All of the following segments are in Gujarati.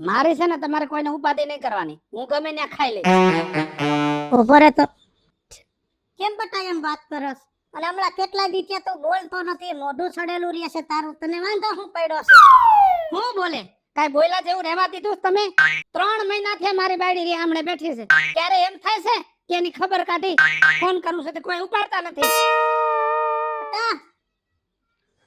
મારી છે ને તમારે કોઈને ઉપાધિ નહીં કરવાની, હું ગમે ત્યાં ખાઈ લઈશ. ઉભો રે તો કેમ બટા એમ વાત કરસ? અને હમણાં કેટલા દી ત્યાં તો બોલતો નથી, મોઢું છડેલું રહે છે તારું, તને વાંધો હું પડ્યો છે? હું બોલે કાઈ બોયલા જેવું રહેવા દીધું છે તમે? 3 મહિના થી મારી બાયડી રી આમણે બેઠી છે, ક્યારે એમ થાય છે કે એની ખબર કાઢી ફોન કરું છે તો કોઈ ઉપાડતા નથી. બટા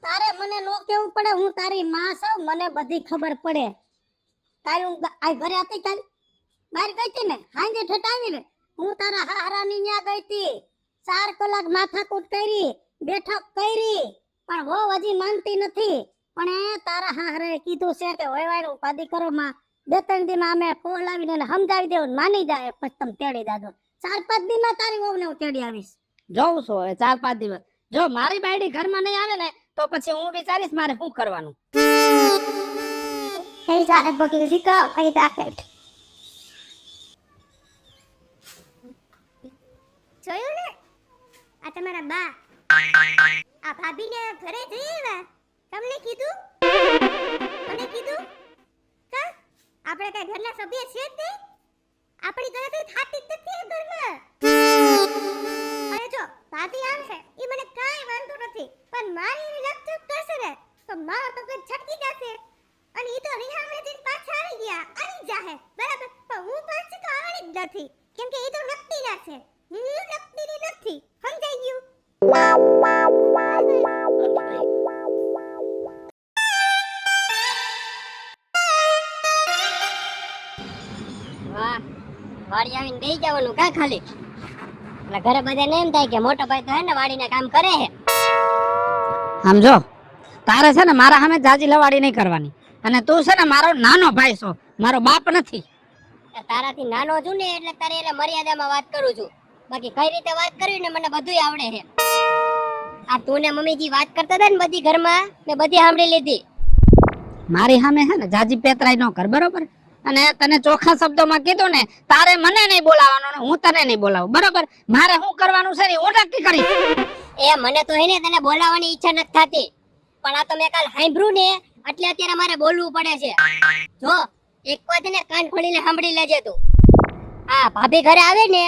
તારે મને નો કેવું પડે, હું તારી માં છું, મને બધી ખબર પડે. કાલ હું આ ઘરે હતી, કાલ બહાર ગઈ હતી ને, હાંજે ઠટાવી ને હું તારા હારાની ન્યા ગઈ હતી. 4 કલાક માથાકૂટ કરી, બેઠક કરી, પણ વહુ હજી માનતી નથી. પણ એ તારા હારે કીધું છે કે વયવાયનું ઉપાધિ કરો માં, 2-3 દીમાં અમે ફોલાવીને એને સમજાવી દેવું, માની જાય પછી તમે તેડી દાદો. 4-5 દીમાં તારી વહુને હું તેડી આવીશ. જોઉં છું હવે 4-5 દિવસ. જો મારી બાયડી ઘરમાં નહીં આવે ને તો પછી હું વિચારીશ મારે શું કરવાનું. Hey, Dad, booking the go. I got it. જોયું ને આ તમારા બા આ ભાભીને ઘરે જઈ આવ્યા, તમને કીધું? મને કીધું કા આપણે કઈ ઘરના સભ્ય છે જ નહીં, આપણી ગણતરી થાતી જ નથી આ ઘરમાં. અને જો ભાભી આવશે એ મને કાંઈ વાંધો નથી, પણ મારી એની લપચપ કરશે ને તો મારો તો કઈ છટકી જશે. અને ઈ તો રિહામે દિન પાછા આવી જાહે બરાબર, પણ હું પાછી તો આવવાની જ નથી, કેમ કે ઈ તો નકતી ના છે, હું નકતીની નથી. સમજાઈ ગયું? વાહ, વાડી આવીને બેહી જવાનું કા ખાલી? એટલે ઘરે બધાને એમ થાય કે મોટો ભાઈ તો હે ને વાડીને કામ કરે હે. સમજો તારે છે ને મારા સામે જાજી લવાડી નહીં કરવાની, અને તું છે ને મારો નાનો ભાઈ છો, મારો બાપ નથી. તારાથી નાનો છું ને એટલે તારે એટલે મર્યાદામાં વાત કરું છું, બાકી કઈ રીતે વાત કરવી ને મને બધુંય આવડે છે. આ તું ને મમ્મીજી વાત કરતા હતા ને બધી ઘરમાં, મેં બધી સાંભળી લીધી. મારી સામે છે ને જાજી પેતરાઈ ન કર, બરોબર? અને તને ચોખ્ખા શબ્દોમાં કીધું ને, તારે મને નહીં બોલાવવાનો ને હું તને નહીં બોલાવું, બરોબર? મારે શું કરવાનું છે ને હું નક્કી કરીશ. એ મને તો એને તને બોલાવવાની ઈચ્છા નથી થતી, પણ આ તો મેં કાલ સાંભળ્યું ને એટલે અત્યારે મારે બોલવું પડે છે. જો એક વાત ને કાન ખોલીને સાંભળી લેજે તું. આ ભાભી ઘરે આવે ને,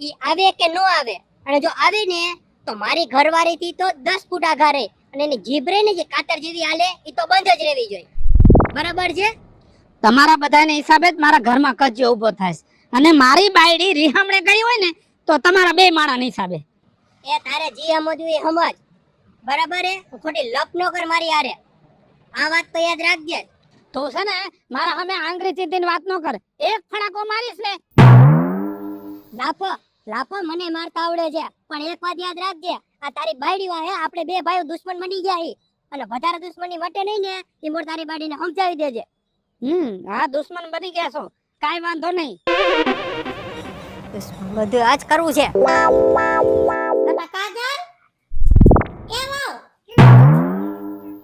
ઈ આવે કે નો આવે, અને જો આવે ને તો મારી ઘરવાળી થી તો 10 ફૂટ આઘા રહે, અને એની જીભ રે ને જે કાતર જેવી હાલે ઈ તો બંધ જ રહેવી જોઈએ, બરાબર છે? તમારા બધાને હિસાબે જ મારા ઘરમાં કજ્યો ઊભો થાય, અને મારી બાયડી રીહામણે ગઈ હોય ને તો તમારા બે માણાના હિસાબે. એ તારે જી સમજવું એ સમજ, બરાબર હે? ખોટી લપ નો કર મારી હારે, આ વાત તો યાદ રાખજે. તો છે ને મારા સામે આંગળી ચીંધીને વાત ન કર, એક ફડાકો મારીશ ને. લાફો લાફો મને મારતા આવડે છે, પણ એક વાત યાદ રાખજે, આ તારી બાયડી વાહે આપણે બે ભાઈઓ દુશ્મન બની જાય, અને વધારે દુશ્મની મટે નહીં ને ઈ મોર તારી બાયડીને સમજાવી દેજે. આ દુશ્મન બની ગયા છો, કાઈ વાંધો નહીં. બધું આજ કરવું છે. કાજલ એ વાવ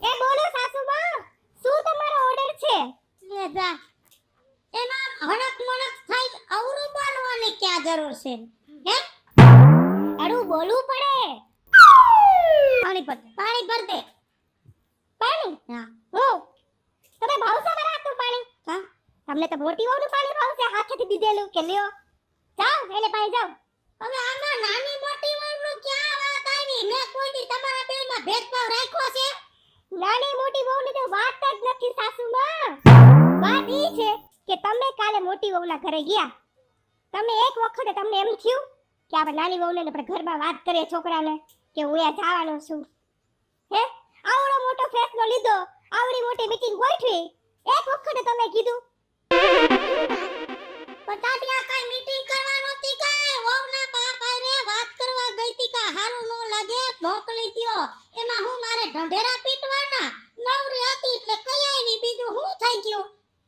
એ બોલો સાસુબા, શું તમારો ઓર્ડર છે? લે જા, એમાં હડક મડક થાય અવરું બોલવાની ક્યાં જરૂર છે હે? અડું બોલવું પડે. પાણી ભર દે. પાણી? હા. હો તમે ભાવશે મારા હાથનું પાણી? હા, તમને તો મોટી વહુનું પાણી ભાવશે હાથેથી દીધેલું કે લ્યો. જાઓ એટલે પાઈ જાઓ. હવે આમાં નાની મોટી વહુનું ક્યાં વાત આવી? મેં કોઈ દી તમારા બેમાં ભેદભાવ રાખ્યો છે? નાની મોટી વહુની તો વાત જ નથી સાસુમાં. વાત ઈ છે કે તમે કાલે મોટી વહુના ઘરે ગયા, તમે એક વખતે તમને એમ થયું કે આપણે નાની વહુને આપણે ઘરમાં વાત કરીએ છોકરાને કે હું અહીંયા જવાનો છું, હે? આવડો મોટો ફેસલો લીધો, આવડી મોટી મીટિંગ ગોઠવી, એક વખતે તમે કીધું પણ તાત્યા કાઈ મીટિંગ કરવા નહોતી, કાઈ વહુના બાપ આરે વાત કરવા ગઈ હતી, કા હારું નો લાગે મોકલી દ્યો. એમાં હું મારે ઢંઢેરા પીટવાના? નવરી હતી એટલે કઈ આવી, બીજું હું થઈ ગયું?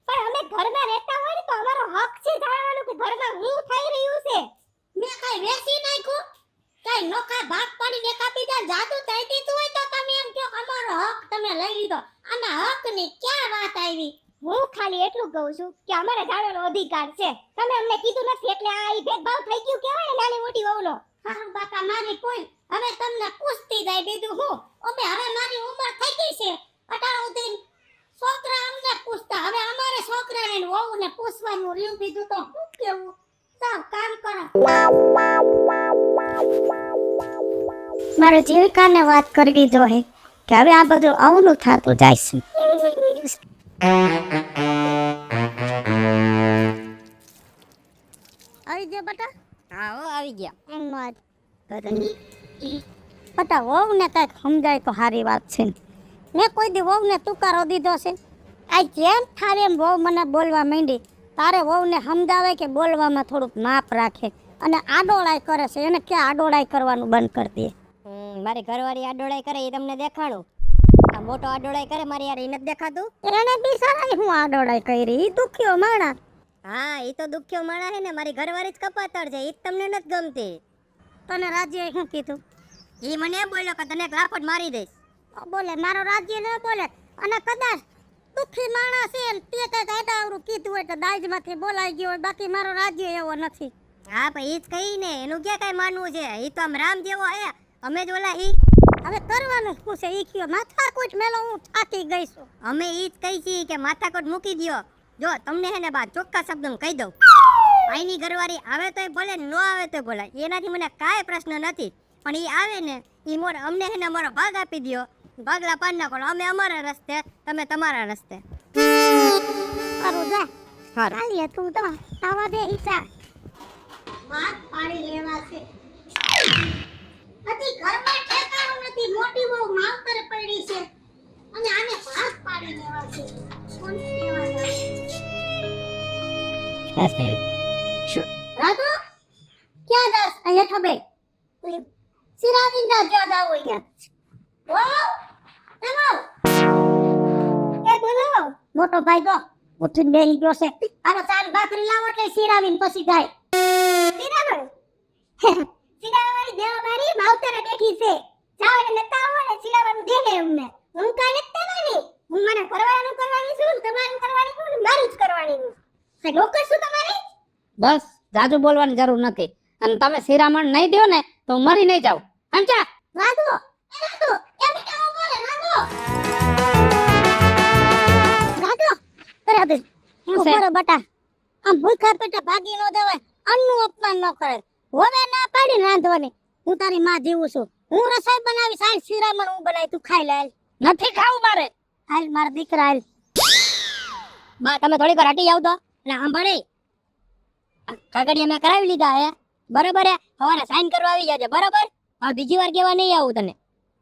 પણ અમે ઘરમાં રહેતા હોય ને તો અમારો હક છે જાણવાનું કે ઘરમાં શું થઈ રહ્યું છે. મેં કાઈ વેસી નાખ્યું? કાઈ નોખા ભાગ પાડીને એકાબીજા જાદુ થઈ દીધું હોય તો તમે એમ કહો અમારો હક તમે લઈ લીધો? આના હકની ક્યાં વાત આવી? હું ખાલી એટલું કહું છું કે અમારે જાણવાનો અધિકાર છે, તમે અમને કીધું નથી એટલે આ ઈ ભેદભાવ થઈ ગયું કહેવાય ને નાની મોટી વહુનો. હા બાપા મારી કોઈ હવે તમને પૂછતી જાય બીજું હું. અમે હવે મારી ઉંમર થઈ ગઈ છે, 18 સુધી છોકરા અમને પૂછતા, હવે અમારે છોકરાને એને વહુને પૂછવાનું રહ્યું, બીજું તો શું કેવું. સાવ કામ કરો. મારે જીવિકાને વાત કરવી જોઈએ કે હવે આ બધું અવનું થતું જાય છે. આવી ગયા બટા? હા હો આવી ગયા. એમ વાત બટા વહુને કાંઈક સમજાય તો સારી વાત છે. મેં કોઈ દી વહુને તુકારો દીધો છે? આ જેમ થારે એમ વહુ મને બોલવા માંડી, તારે વહુને સમજાવે કે બોલવામાં થોડુંક માપ રાખે. અને આડોળાઈ કરે છે, એને ક્યાં આડોળાઈ કરવાનું બંધ કરી દે. મારી ઘરવાળી આડોળાઈ કરે એ તમને દેખાડું. આ મોટો આડોળાઈ કરે મારી યાર, એને દેખાતું? એને બિચારાને હું આડોળાઈ કરી, ઈ દુખ્યો માણસ. હા એ તો દુખ્યો માણા હે ને, મારી ઘરવાળી જ કપાતળ છે, ઈ જ તમને નથી ગમતી. તને રાજ્યએ શું કીધું? ઈ મને એમ બોલ્યો કે તને એક લાફટ મારી દઈશ. બોલે મારો રાજ્ય ન બોલે. અને કદાચ દુખી માણસ છે ને તે કઈક આડાવરું કીધું હોય તો દાજમાંથી બોલાઈ ગયો હોય, બાકી મારો રાજ્ય એવો નથી. હા પણ ઈ જ કહી ને, એનું ક્યાં કઈ માનવું છે? ઈ તો આમ રામ જેવો હે, અમે જ ઓલા ઈ. હવે કરવાનું શું છે? ઈ કયો માથાકૂટ મેલો હું થાકી ગઈ છું. અમે ઈ જ કહી છીએ કે માથાકોટ મૂકી દ્યો. જો તમને હે ને બા ચોખ્ખા શબ્દમાં કહી દઉં, આઈની ઘરવાળી આવે તોય ભલે, ન આવે તોય ભલે, એનાથી મને કાંઈ પ્રશ્ન નથી. પણ ઈ આવે ને ઈ મોર અમને હે ને અમારો ભાગ આપી દ્યો, ભાગલા પાડ નાખો, અમે અમારા રસ્તે, તમે તમારા રસ્તે. કરું જા હારું. ચાલીએ તું તો આવા દે હિસા વાત પાડી લેવા છે. નથી ઘરમાં ઠેકાણું નથી, મોટી બહુ માવતરે પડી છે અને આને ભાગ પાડી લેવા છે. કોણ કેવા રાધો ક્યાં જાસ? અહીંયા ઠબે સિરાવિંદા ક્યાં જાવ અહીંયા? ઓ એમો એ બોલો. મોટો ભાઈ તો ઉઠીને બેહી ગયો છે. આનો ચાર ભાખરી લાવો એટલે સિરાવીને પછી જાય. સિરાવણ સિરાવાળી દેવાવાળી માવતરે બેઠી છે. જાવ એટલે નતા આવો ને સિરાવાનું દે ને અમને. હું કાંઈ નથી કરવાની, હું મને કરવાનું છું, તમારું કરવાની છું, મારું જ કરવાની છું. આ નોકર શું તમારી? બસ જાજુ બોલવાની જરૂર નથી. અને તમે શિરામણ નહીં દો ને તો હું મરી નહીં જાઉં, સમજ્યા? રાધો એ બેટા હું બોલે રાધો અરે હવે શું છે? બરો બટા આમ ભૂખા પેટે ભાગી નો દેવાય, અન્નનું અપમાન ન કરે. હવે ના પાડી રાંધવાની. હું તારી માં જીવું છું, હું રસોઈ બનાવી, સાઈ શિરામણ હું બનાવી, તું ખાઈ લે. હાલ નથી ખાવું મારે. હાલ મારા દીકરા હાલ. બા તમે થોડીક વાર હટી જાવ તો. અને સાંભળી, કાગળિયા મેં કરાવી લીધા હે, બરોબર હે? સવારે સાઈન કરવા આવી જાજે, બરોબર? હવે બીજી વાર કેવા નહીં આવું તને.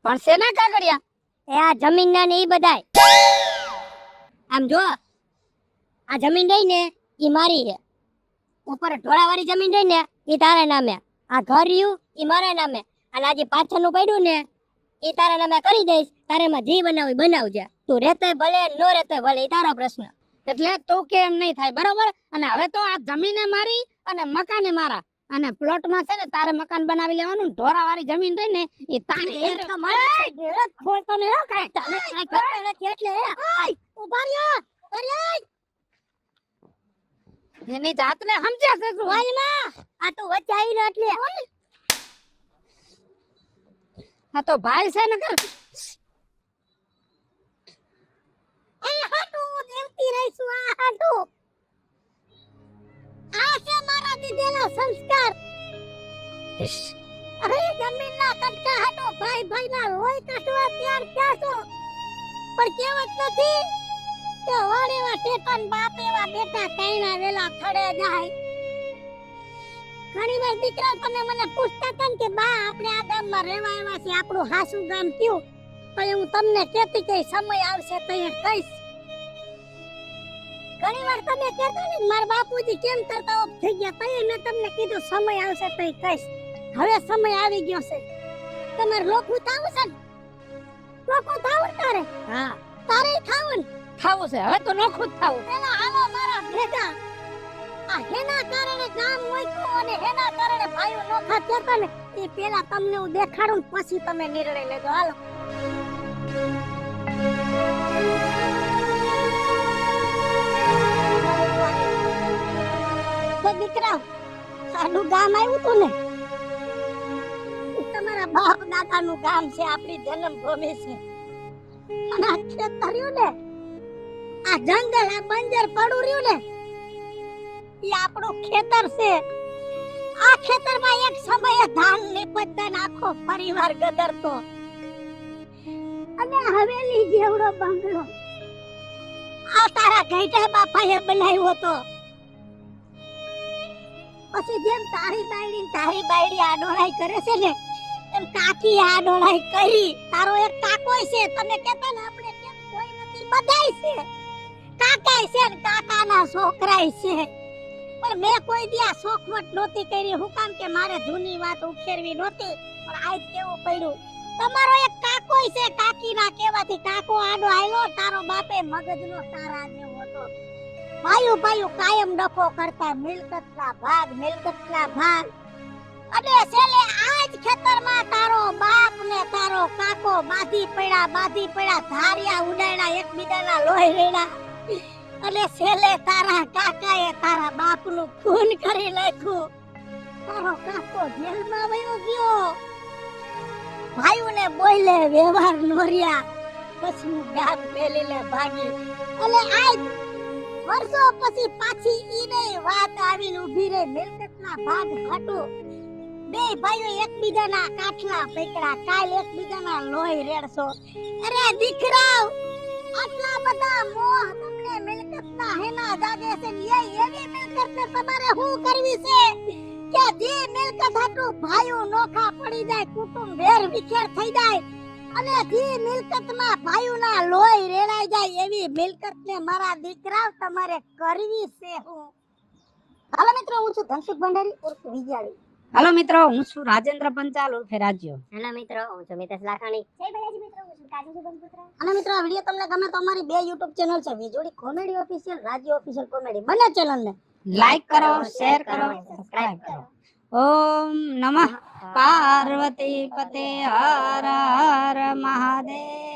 પણ શેના કાગળિયા? એ આ જમીનના ને ઈ બધાય. આમ જો, આ જમીન રહી ને ઈ મારી છે, ઉપર ઢોળાવાળી જમીન રહી ને ઈ તારા નામે, આ ઘર રહ્યું ઈ મારા નામે, અને આ જે પાછળનું પડ્યું ને ઈ તારા નામે કરી દઈશ. તારે એમાં જી બનાવી બનાવજે, તું રહેતોય ભલે નો રહેતોય ભલે, ઈ તારો પ્રશ્ન. એટલે તું કે એમ નહીં થાય, બરોબર? અને હવે તો આ જમીને મારી અને મકાને મારા, અને પ્લોટમાં છે ને તારે મકાન બનાવી લેવાનું, ઢોરાવાળી જમીન રહી ને એ તારી. એ તો મારે ખોલતો ને કાઈ તને કાઈ કરતો નથી એટલે ઉભા રહ્યો એની જાતને સમજ્યા છે શું? વાલમાં આ તો વચ્ચે આવી રહ્યો એટલે આ તો ભાઈ છે ને કર. એ હાટુ દેવતી રહીશું. આ હાટુ આ છે મારા દીધેલા સંસ્કાર. અરે જમીનના કટકા હાટુ ભાઈ ભાઈના લોહી કાઢવા તૈયાર ક્યાં છો? પણ કેવત નથી કે વાડેવા ટેકન બાપ એવા બેટા કઈના વેલા ખડે જાય. ઘણી વાર દીકરા તમે મને પૂછતા હતા ને કે બા આપણે આ ગામમાં રહેવા આવ્યા છે, આપણું હાસુ ગામ કયું? તો હું તમને કહેતી કે સમય આવશે તો એ કહીશ. ઘણી વાર તમે કહેતા ને મારા બાપુજી કેમ કરતા ઓફ થઈ ગયા, તો મેં તમને કીધું સમય આવશે તો એ કહીશ. હવે સમય આવી ગયો છે, તમારે લોકું થાવું છે ને? લોકું થાવું તારે? હા તારે થાવું ને? થાવું છે, હવે તો નોખું જ થાવું. પેલા હાલો મારા ભેગા. આ હેના કારણે ગામ મોક્યું અને હેના કારણે ભાઈઓ નોખા થતા ને એ પેલા તમને હું દેખાડું ને પછી તમે નિર્ણય લેજો. હાલો તો દીકરા સાડું ગામ આવ્યું તું ને, તમારા બાપ દાદાનું ગામ છે, આપણી જન્મભૂમિ છે. અને આ ખેતર રહ્યું ને, આ જંગલ, આ બંજર પડું રહ્યું ને ઈ આપણું ખેતર છે. આ ખેતરમાં એક સમયે ધાન નીપજતા ને આખો પરિવાર ગદરતો. અને હવેલી જેવડો બંગલો આ તારા ગઈઢા બાપાએ બનાવ્યો હતો. પછી જેમ તારી બાયડી આ ડોળાઈ કરે છે ને એમ કાકી આ ડોળાઈ કરી. તારો એક કાકોય છે, તમે કહેતા ને આપણે કેમ કોઈ નથી, બધાય છે. કાકાય છે ને કાકાના છોકરાય છે. પણ મેં કોઈ દી આ શોખવટ નહોતી કરી. હું કામ કે મારે જૂની વાત ઉખેરવી નહોતી. પણ આજ કેવું પડ્યું, તમારો એક કાકોય છે, કાકીના કહેવાથી કાકો આડો આયલો. તારો બાપે મગજનો તારા જેવો હતો. ભાઈઓ કાયમ ડફો કરતા, મિલકતના ભાગ. અને છેલ્લે આજ ખેતરમાં તારો બાપ ને તારો કાકો બાધી પડ્યા ધારિયા ઉડાડ્યા, એકબીજાના લોહી રેડા. અને છેલ્લે તારા કાકાએ તારા બાપનું ખૂન કરી નાખ્યું. તારો કાકો જેલમાં વયો ગયો. ભાઈઓને બોલે વ્યવહાર નોર્યા. પછી ગામ પેલીને ભાગી. અને આજ વર્ષો પછી પાછી ઈને વાત આવીને ઊભી રહી. મિલકતના ભાગ હાટું બે ભાઈઓ એકબીજાના કાઠલા પકડા. કાલ એકબીજાના લોહી રેડશો. અરે દીકરાઓ, આટલા બધા મોહ તમને મિલકતના હેના જાગે છે ને એવી મિલકતને તમારે શું કરવી છે કે જે મિલકત હાટું ભાઈઓ નોખા પડી જાય, કુટુંબ વેર વિખેર થઈ જાય, અને જે મિલકતમાં ભાઈઓના લોહી રેડાઈ જાય એવી મિલકતને મારા દીકરાઓ તમારે કરવી છે શું? હાલો મિત્રો, હું છું ધનસુખ ભંડારી ઉર્ફ વિજાળી. હાલો મિત્રો, હું છું રાજેન્દ્ર પંચાલ ઉર્ફે રાજ્યો. હેલો મિત્રો, હું છું મિતેશ લાખાણી. જય ભલાજી મિત્રો, હું છું કાજુ સુબનપુત્રા. અને મિત્રો, આ વિડિયો તમને ગમે તો અમારી બે YouTube ચેનલ છે, વિજોડી કોમેડી ઓફિશિયલ, રાજ્ય ઓફિશિયલ કોમેડી. બંને ચેનલને લાઈક કરો, શેર કરો, સબસ્ક્રાઇબ કરો. ઓમ નમઃ પાર્વતી પતે હર હર મહાદેવ.